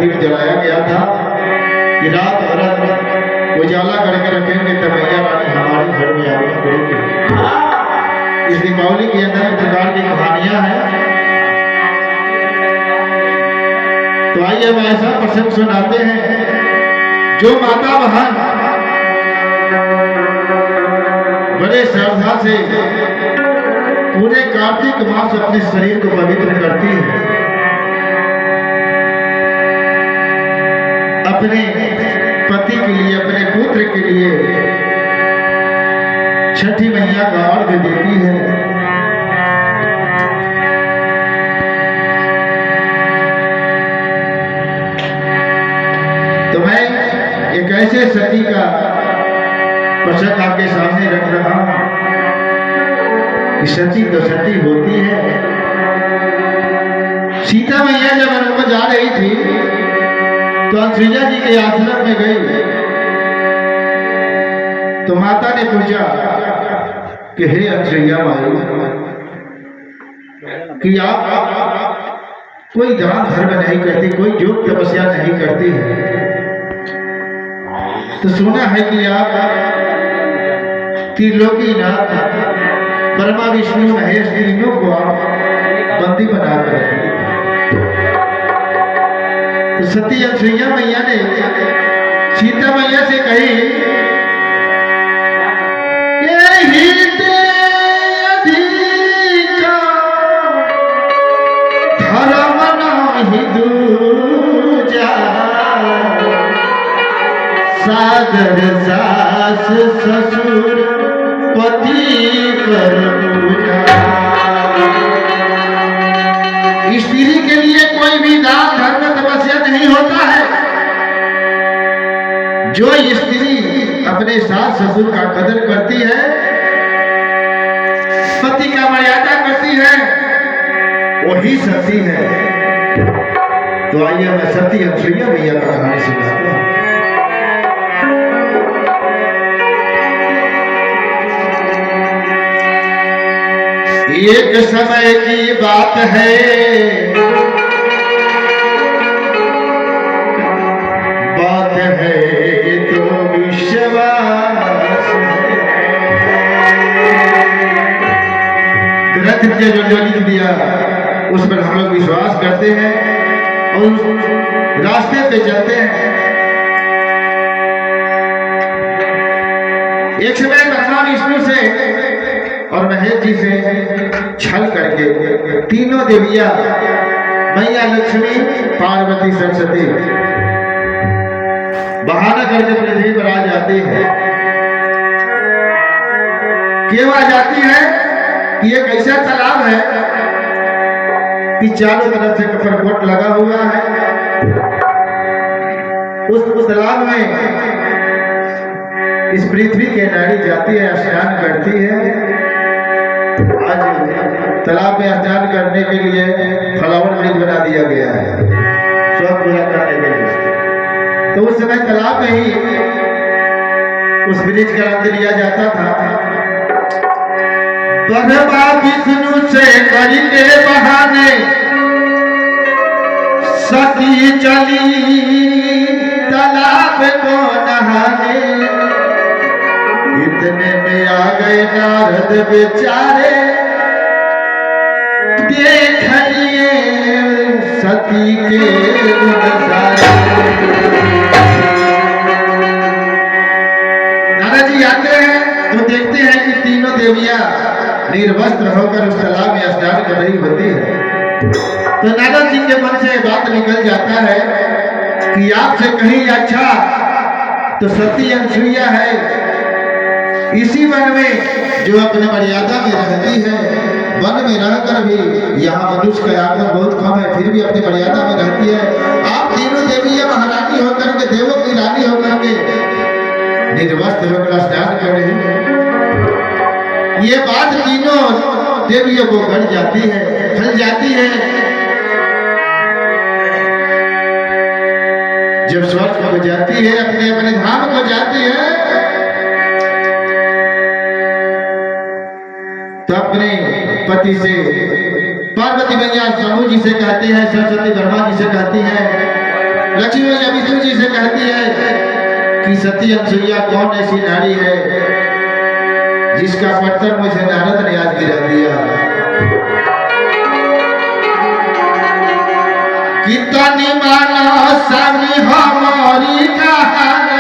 प्रदीप जलाया गया था कि रात भर उजाला करके रखेंगे तब मैया रानी हमारे घर में आगमन करेगी। इस दीपावली के अंदर एक प्रकार की कहानियां हैं। तो आइए हम ऐसा प्रसंग सुनाते हैं। जो माता बहन बड़े श्रद्धा से पूरे कार्तिक मास अपने शरीर को पवित्र करती है, अपने पति के लिए, अपने पुत्र के लिए छठी मैया का अर्घ देती है। तो मैं एक ऐसे सती का प्रसंग आपके सामने रख रहा हूं कि सती तो सती होती है। सीता मैया जब वन में जा रही थी तो अनुसुईया जी के आश्रम में गई तो माता ने पूछा कि हे अनुसुईया माई, कि आप कोई दान धर्म नहीं करती, कोई योग तपस्या नहीं करती है, तो सुना है कि आप त्रिलोकीनाथ ब्रह्मा विष्णु महेश तीनों को आप बंदी बना कर रखे। तो सती अनुसुईया मैया ने सीता मैया से कही, धर्म नाही दूजा, सादर सास ससुर पति कर पूजा। स्त्री के लिए कोई भी दान धर्म तपस्या नहीं होता है। जो स्त्री अपने सास ससुर का कदर करती है, पति का मर्यादा करती है, वही सती है। तो आइए मैं सती अनुसुईया मैया का कहानी सुनाता हूं। एक समय की बात है, बात है तो विश्वास। ग्रंथ जो लिख दिया उस पर हम लोग विश्वास करते हैं और उस रास्ते पे चलते हैं। एक समय ब्रह्मा विष्णु से और महेश जी से छल करके तीनों देवियां मैया लक्ष्मी, पार्वती, सरस्वती बहाना करके पृथ्वी पर आ जाती है। क्यों आ जाती है कि एक ऐसा तालाब है कि चारों तरफ से कपरकोट लगा हुआ है। उस तालाब में इस पृथ्वी के नारी जाती है, स्नान करती है। आज तालाब में स्नान करने के लिए फ्लावर ब्रिज बना दिया गया है, शौक पूरा करने के लिए। तो उस समय तालाब में ही उस ब्रिज का आनंद लिया जाता था। ब्रह्मा विष्णु से करके बहाने सती चली तालाब को नहाने। इतने में आ गए नारद बेचारे, देख लिए सती के नजारे। नारद जी आते हैं तो देखते हैं कि तीनों देवियां निर्वस्त्र होकर उस तालाब में स्नान कर रही होती है। तो नारद जी के मन से बात निकल जाता है कि आपसे कहीं अच्छा तो सती अनुसुईया है। इसी वन में जो अपने मर्यादा में रहती है, वन में रहकर भी यहाँ मनुष्य का आगमन बहुत कम है, फिर भी अपनी मर्यादा में रहती है। आप तीनों देवियां महारानी होकर के, देवों की रानी होकर के निर्वस्त्र होकर स्नान कर रही है। ये बात तीनों देवियों को गढ़ जाती है, खल जाती है। जब स्वर्ग को जाती है, अपने अपने धाम को जाती है, तो अपने पति से पार्वती मैया शंभू जी से कहते हैं, सरस्वती ब्रह्मा जी से कहती हैं लक्ष्मी मैया विष्णु जी से कहती है कि सती अनसुईया कौन ऐसी नारी है जिसका पत्थर मुझे नारद ने आज गिरा दिया। कितनी मानो सभी हमारी कहानी